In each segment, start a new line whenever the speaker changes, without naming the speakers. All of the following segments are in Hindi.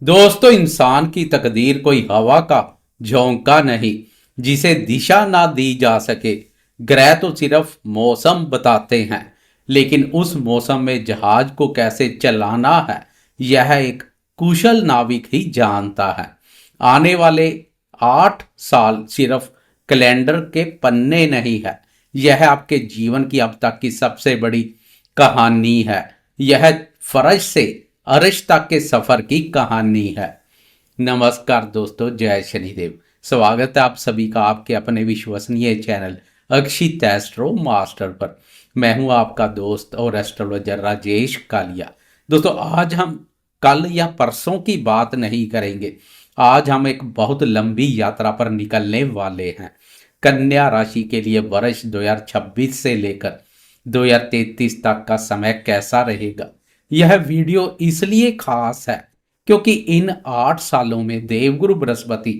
दोस्तों, इंसान की तकदीर कोई हवा का झोंका नहीं जिसे दिशा ना दी जा सके। ग्रह तो सिर्फ मौसम बताते हैं, लेकिन उस मौसम में जहाज को कैसे चलाना है यह एक कुशल नाविक ही जानता है। आने वाले 8 साल सिर्फ कैलेंडर के पन्ने नहीं है, यह आपके जीवन की अब तक की सबसे बड़ी कहानी है। यह फर्श से अर्श तक के सफर की कहानी है। नमस्कार दोस्तों, जय शनिदेव। स्वागत है आप सभी का आपके अपने विश्वसनीय चैनल अक्षित एस्ट्रो मास्टर पर। मैं हूं आपका दोस्त और एस्ट्रोलॉजर राजेश कालिया। दोस्तों, आज हम कल या परसों की बात नहीं करेंगे। आज हम एक बहुत लंबी यात्रा पर निकलने वाले हैं। कन्या राशि के लिए वर्ष 2026 से लेकर 2033 तक का समय कैसा रहेगा। यह वीडियो इसलिए खास है क्योंकि इन 8 सालों में देवगुरु बृहस्पति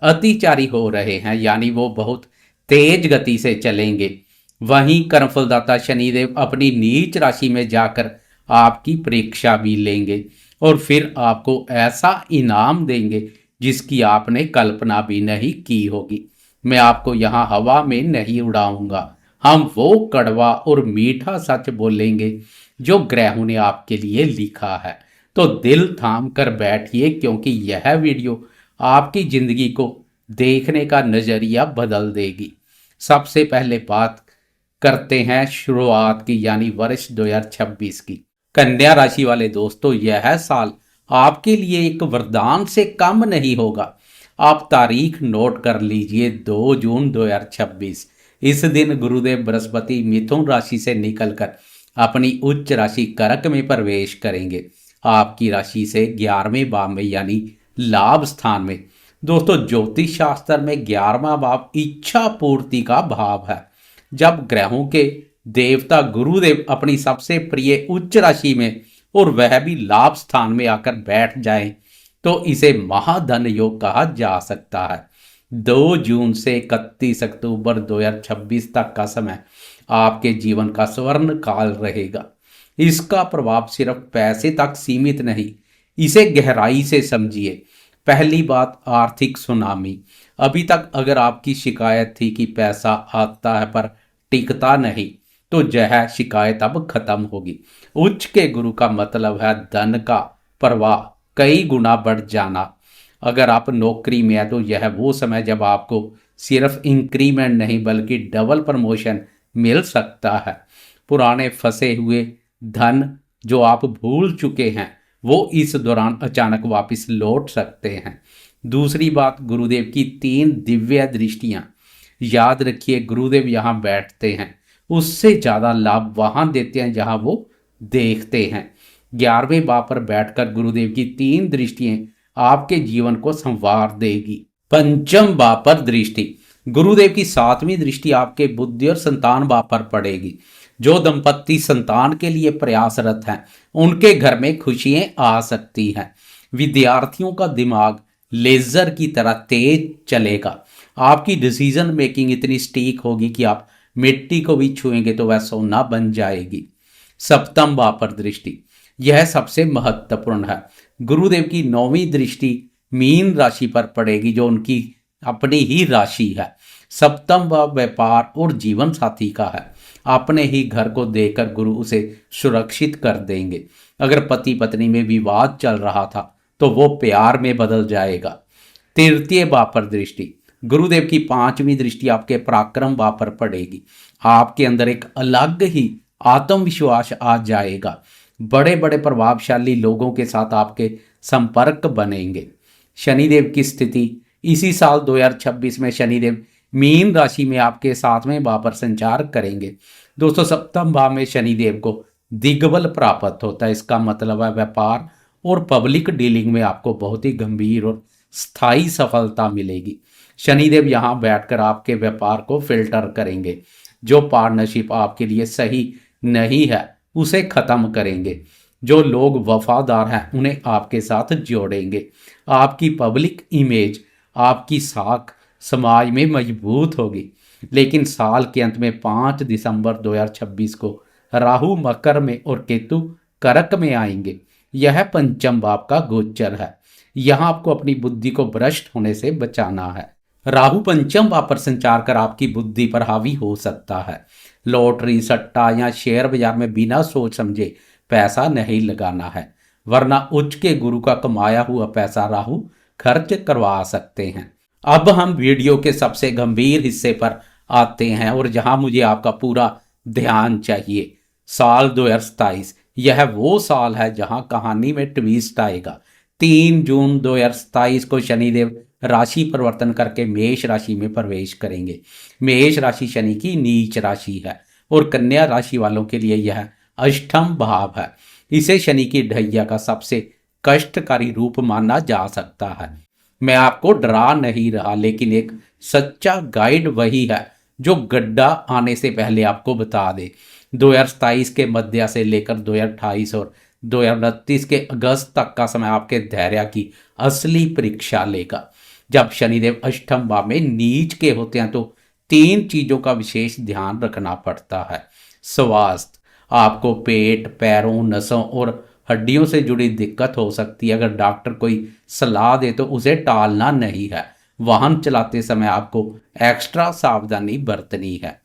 अतिचारी हो रहे हैं, यानी वो बहुत तेज गति से चलेंगे। वहीं कर्मफलदाता शनिदेव अपनी नीच राशि में जाकर आपकी परीक्षा भी लेंगे और फिर आपको ऐसा इनाम देंगे जिसकी आपने कल्पना भी नहीं की होगी। मैं आपको यहाँ हवा में नहीं उड़ाऊंगा, हम वो कड़वा और मीठा सच बोलेंगे जो ग्रहों ने आपके लिए लिखा है। तो दिल थाम कर बैठिए, क्योंकि यह वीडियो आपकी जिंदगी को देखने का नजरिया बदल देगी। सबसे पहले बात करते हैं शुरुआत की, यानी वर्ष 2026 की। कन्या राशि वाले दोस्तों, यह साल आपके लिए एक वरदान से कम नहीं होगा। आप तारीख नोट कर लीजिए, 2 जून 2026। इस दिन गुरुदेव बृहस्पति मिथुन राशि से निकलकर अपनी उच्च राशि कर्क में प्रवेश करेंगे। आपकी राशि से 11वें भाव में, यानी लाभ स्थान में। दोस्तों, ज्योतिष शास्त्र में 11वां भाव इच्छा पूर्ति का भाव है। जब ग्रहों के देवता गुरुदेव अपनी सबसे प्रिय उच्च राशि में और वह भी लाभ स्थान में आकर बैठ जाएं, तो इसे महाधन योग कहा जा सकता है। 2 जून से 31 अक्टूबर 2026 तक का समय आपके जीवन का स्वर्ण काल रहेगा। इसका प्रभाव सिर्फ पैसे तक सीमित नहीं, इसे गहराई से समझिए। पहली बात, आर्थिक सुनामी। अभी तक अगर आपकी शिकायत थी कि पैसा आता है पर टिकता नहीं, तो यह शिकायत अब खत्म होगी। उच्च के गुरु का मतलब है धन का प्रवाह कई गुना बढ़ जाना। अगर आप नौकरी में है तो यह वो समय जब आपको सिर्फ इंक्रीमेंट नहीं बल्कि डबल प्रमोशन मिल सकता है। पुराने फंसे हुए धन जो आप भूल चुके हैं वो इस दौरान अचानक वापस लौट सकते हैं। दूसरी बात, गुरुदेव की 3 दिव्य दृष्टियां। याद रखिए, गुरुदेव यहाँ बैठते हैं, उससे ज़्यादा लाभ वहाँ देते हैं जहाँ वो देखते हैं। 11वें भाव पर बैठकर गुरुदेव की 3 दृष्टियां आपके जीवन को संवार देगी। पंचम भाव पर दृष्टि, गुरुदेव की 7वीं दृष्टि आपके बुद्धि और संतान भाव पर पड़ेगी। जो दंपत्ति संतान के लिए प्रयासरत हैं उनके घर में खुशियां आ सकती हैं। विद्यार्थियों का दिमाग लेजर की तरह तेज चलेगा। आपकी डिसीजन मेकिंग इतनी स्टीक होगी कि आप मिट्टी को भी छुएंगे तो वह सोना बन जाएगी। सप्तम भाव पर दृष्टि, यह सबसे महत्वपूर्ण है। गुरुदेव की 9वीं दृष्टि मीन राशि पर पड़ेगी, जो उनकी अपनी ही राशि है। सप्तम भाव व्यापार और जीवन साथी का है। अपने ही घर को देखकर गुरु उसे सुरक्षित कर देंगे। अगर पति पत्नी में विवाद चल रहा था तो वो प्यार में बदल जाएगा। तृतीय भाव पर दृष्टि, गुरुदेव की 5वीं दृष्टि आपके पराक्रम भाव पर पड़ेगी। आपके अंदर एक अलग ही आत्मविश्वास आ जाएगा। बड़े बड़े प्रभावशाली लोगों के साथ आपके संपर्क बनेंगे। शनिदेव की स्थिति, इसी साल 2026 में शनिदेव मीन राशि में आपके 7वें भाव पर संचार करेंगे। दोस्तों, सप्तम भाव में शनिदेव को दिग्बल प्राप्त होता है। इसका मतलब है व्यापार और पब्लिक डीलिंग में आपको बहुत ही गंभीर और स्थायी सफलता मिलेगी। शनिदेव यहाँ बैठकर आपके व्यापार को फिल्टर करेंगे। जो पार्टनरशिप आपके लिए सही नहीं है उसे खत्म करेंगे। जो लोग वफादार हैं उन्हें आपके साथ जोड़ेंगे। आपकी पब्लिक इमेज, आपकी साख समाज में मजबूत होगी। लेकिन साल के अंत में 5 दिसंबर 2026 को राहु मकर में और केतु कर्क में आएंगे। यह पंचम भाव का गोचर है। यहाँ आपको अपनी बुद्धि को भ्रष्ट होने से बचाना है। राहु पंचम भाव पर संचार कर आपकी बुद्धि पर हावी हो सकता है। लॉटरी, सट्टा या शेयर बाजार में बिना सोच समझे पैसा नहीं लगाना है, वरना उच्च के गुरु का कमाया हुआ पैसा राहु खर्च करवा सकते हैं। अब हम वीडियो के सबसे गंभीर हिस्से पर आते हैं और जहां मुझे आपका पूरा ध्यान चाहिए। साल 2027 यह वो साल है जहां कहानी में ट्विस्ट आएगा। 3 जून 2027 को शनिदेव राशि परिवर्तन करके मेष राशि में प्रवेश करेंगे। मेष राशि शनि की नीच राशि है और कन्या राशि वालों के लिए यह अष्टम भाव है। इसे शनि की ढैया का सबसे कष्टकारी रूप माना जा सकता है। मैं आपको डरा नहीं रहा, लेकिन एक सच्चा गाइड वही है जो गड्ढा आने से पहले आपको बता दे। 2027 के मध्य से लेकर 2028 और 2029 के अगस्त तक का समय आपके धैर्य की असली परीक्षा लेगा। जब शनिदेव अष्टम भाव में नीच के होते हैं तो 3 चीजों का विशेष ध्यान रखना पड़ता है। स्वास्थ्य, आपको पेट, पैरों, नसों और हड्डियों से जुड़ी दिक्कत हो सकती है। अगर डॉक्टर कोई सलाह दे तो उसे टालना नहीं है। वाहन चलाते समय आपको एक्स्ट्रा सावधानी बरतनी है।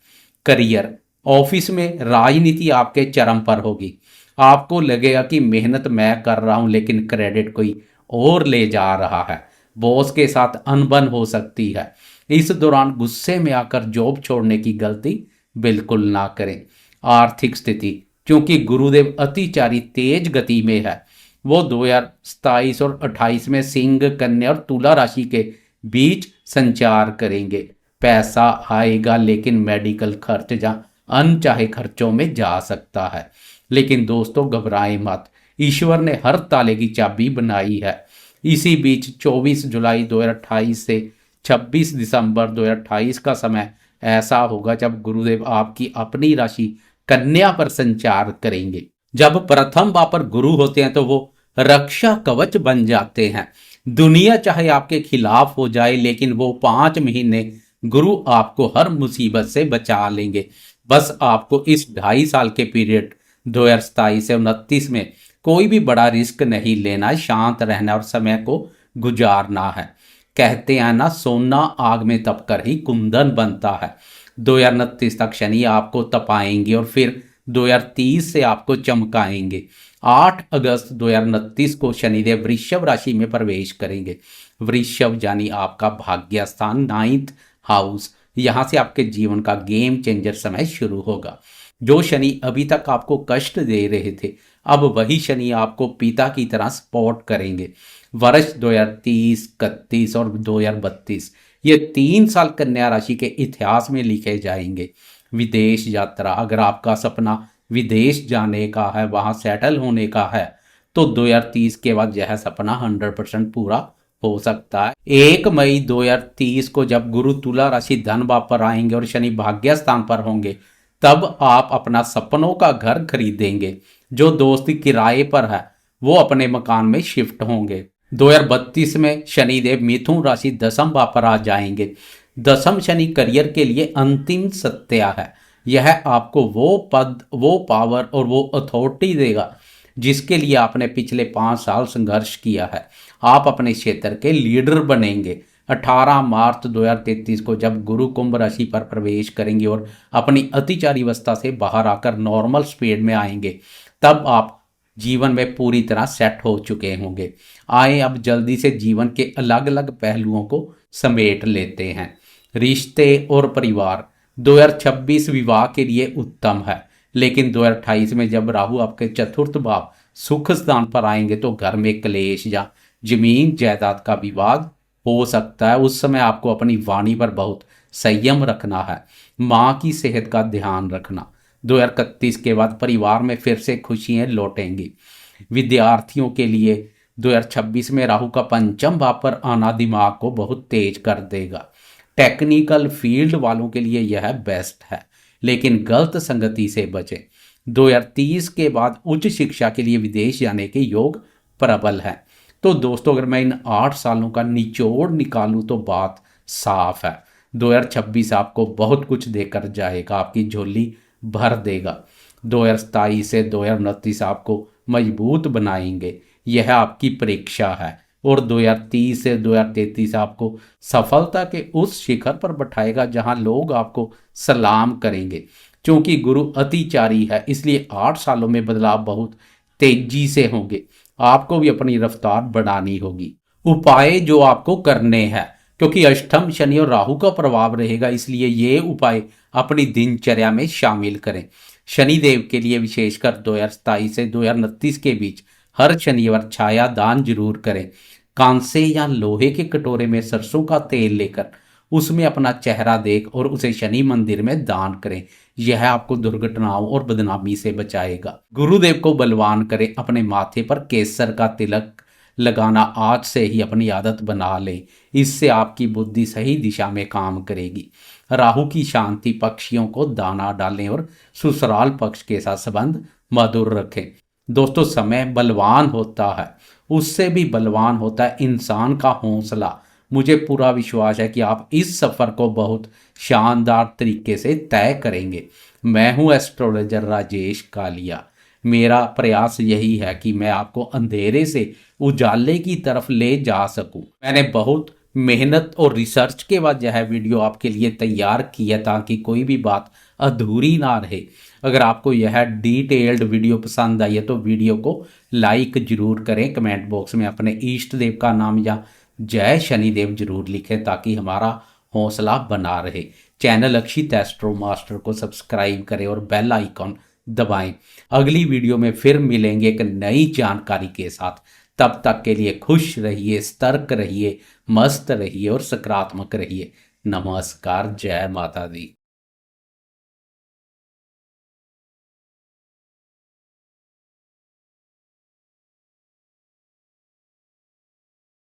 करियर, ऑफिस में राजनीति आपके चरम पर होगी। आपको लगेगा कि मेहनत मैं कर रहा हूं लेकिन क्रेडिट कोई और ले जा रहा है। बॉस के साथ अनबन हो सकती है। इस दौरान गुस्से में आकर जॉब छोड़ने की गलती बिल्कुल ना करें। आर्थिक स्थिति, क्योंकि गुरुदेव अतिचारी तेज गति में है, वो 2027 और 28 में सिंह, कन्या और तुला राशि के बीच संचार करेंगे। पैसा आएगा लेकिन मेडिकल खर्च या अनचाहे खर्चों में जा सकता है। लेकिन दोस्तों घबराएं मत, ईश्वर ने हर ताले की चाबी बनाई है। इसी बीच 24 जुलाई 2028 से 26 दिसंबर 2028 का समय ऐसा होगा जब गुरुदेव आपकी अपनी राशि कन्या पर संचार करेंगे। जब प्रथम भाव पर गुरु होते हैं तो वो रक्षा कवच बन जाते हैं। दुनिया चाहे आपके खिलाफ हो जाए, लेकिन वो 5 महीने गुरु आपको हर मुसीबत से बचा लेंगे। बस आपको इस 2.5 साल के पीरियड 2027 से 29 में कोई भी बड़ा रिस्क नहीं लेना, शांत रहना और समय को गुजारना है। कहते हैं ना, सोना आग में तपकर ही कुंदन बनता है। 2029 तक शनि आपको तपाएंगे और फिर 2030 से आपको चमकाएंगे। 8 अगस्त 2029 को शनिदेव वृषभ राशि में प्रवेश करेंगे। वृषभ यानी आपका भाग्य स्थान, 9th हाउस। यहां से आपके जीवन का गेम चेंजर समय शुरू होगा। जो शनि अभी तक आपको कष्ट दे रहे थे, अब वही शनि आपको पिता की तरह सपोर्ट करेंगे। वर्ष 2030, 31 और 2032 ये 3 साल कन्या राशि के इतिहास में लिखे जाएंगे। विदेश यात्रा, अगर आपका सपना विदेश जाने का है, वहां सेटल होने का है, तो 2030 के बाद यह सपना 100% पूरा हो सकता है। 1 मई 2030 को जब गुरु तुला राशि धन भाव पर आएंगे और शनि भाग्य स्थान पर होंगे, तब आप अपना सपनों का घर खरीदेंगे। जो दोस्त किराए पर है वो अपने मकान में शिफ्ट होंगे। 2032 में शनिदेव मिथुन राशि दसम भाव पर आ जाएंगे। दसम शनि करियर के लिए अंतिम सत्या है। यह आपको वो पद, वो पावर और वो अथॉरिटी देगा जिसके लिए आपने पिछले 5 साल संघर्ष किया है। आप अपने क्षेत्र के लीडर बनेंगे। 18 मार्च 2033 को जब गुरु कुंभ राशि पर प्रवेश करेंगे और अपनी अतिचारी अवस्था से बाहर आकर नॉर्मल स्पीड में आएंगे, तब आप जीवन में पूरी तरह सेट हो चुके होंगे। आए अब जल्दी से जीवन के अलग अलग पहलुओं को समेट लेते हैं। रिश्ते और परिवार, 2026 विवाह के लिए उत्तम है, लेकिन 2028 में जब राहु आपके चतुर्थ भाव सुख स्थान पर आएंगे तो घर में क्लेश या जमीन जायदाद का विवाद हो सकता है। उस समय आपको अपनी वाणी पर बहुत संयम रखना है। माँ की सेहत का ध्यान रखना। 2031 के बाद परिवार में फिर से खुशियां लौटेंगी। विद्यार्थियों के लिए 2026 में राहु का पंचम भाव पर आना दिमाग को बहुत तेज कर देगा। टेक्निकल फील्ड वालों के लिए यह बेस्ट है, लेकिन गलत संगति से बचें। 2030 के बाद उच्च शिक्षा के लिए विदेश जाने के योग प्रबल है। तो दोस्तों, अगर मैं इन 8 सालों का निचोड़ निकालूं तो बात साफ है। 2026 आपको बहुत कुछ देकर जाएगा, आपकी झोली भर देगा। 2027 से 2029 आपको मजबूत बनाएंगे। यह आपकी परीक्षा है और 2030 से 2033 आपको सफलता के उस शिखर पर बैठाएगा जहां लोग आपको सलाम करेंगे। क्योंकि गुरु अतिचारी है, इसलिए 8 सालों में बदलाव बहुत तेजी से होंगे। आपको भी अपनी रफ्तार बढ़ानी होगी। उपाय जो आपको करने हैं, क्योंकि अष्टम शनि और राहु का प्रभाव रहेगा, इसलिए ये उपाय अपनी दिनचर्या में शामिल करें। शनिदेव के लिए विशेषकर 2027 से 2029 के बीच हर शनिवार छाया दान जरूर करें। कांसे या लोहे के कटोरे में सरसों का तेल लेकर उसमें अपना चेहरा देख और उसे शनि मंदिर में दान करें। यह आपको दुर्घटनाओं और बदनामी से बचाएगा। गुरुदेव को बलवान करें, अपने माथे पर केसर का तिलक लगाना आज से ही अपनी आदत बना लें। इससे आपकी बुद्धि सही दिशा में काम करेगी। राहु की शांति, पक्षियों को दाना डालें और ससुराल पक्ष के साथ संबंध मधुर रखें। दोस्तों, समय बलवान होता है, उससे भी बलवान होता है इंसान का हौसला। मुझे पूरा विश्वास है कि आप इस सफ़र को बहुत शानदार तरीके से तय करेंगे। मैं हूं एस्ट्रोलॉजर राजेश कालिया। मेरा प्रयास यही है कि मैं आपको अंधेरे से उजाले की तरफ ले जा सकूं। मैंने बहुत मेहनत और रिसर्च के बाद यह वीडियो आपके लिए तैयार की है ताकि कोई भी बात अधूरी ना रहे। अगर आपको यह डिटेल्ड वीडियो पसंद आई है तो वीडियो को लाइक जरूर करें। कमेंट बॉक्स में अपने इष्ट देव का नाम या जय शनिदेव जरूर लिखें ताकि हमारा हौसला बना रहे। चैनल अक्षित एस्ट्रो मास्टर को सब्सक्राइब करें और बेल आइकॉन दबाएं। अगली वीडियो में फिर मिलेंगे एक नई जानकारी के साथ। तब तक के लिए खुश रहिए, सतर्क रहिए, मस्त रहिए और सकारात्मक रहिए। नमस्कार, जय माता दी।